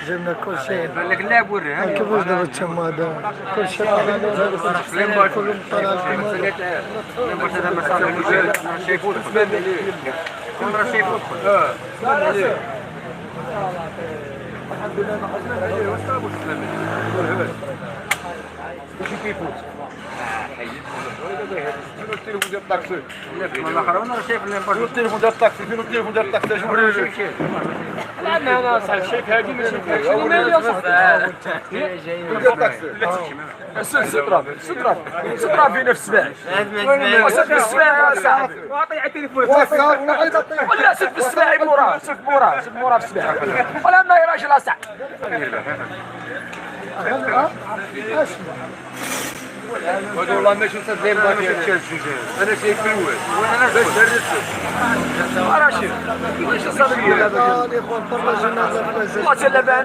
جبنا كل شيء. قال لك لا وري كيفاش دابا تما هذا كل شيء طالع كلهم طالع هذا ما صار راه شايفو راه شايفو التليفون ديال الطاكسي الاخر انا شايف التليفون ديال الطاكسي فين التليفون ديال الطاكسي شوف لا انا صاحب شايف هذه ما شايفهاش انا مالي يا صاحبي سترا فينا في السباع وسد في السباع يا صاحبي وعطي التليفون ولا سد في السباع موراه سد موراه في السباع ولا ما يراش لا صاحبي هذا والله ماشي صديق انا شايف الاول وانا باش درست راشد كيفاش الصدريه الاخوان فرجونا على والله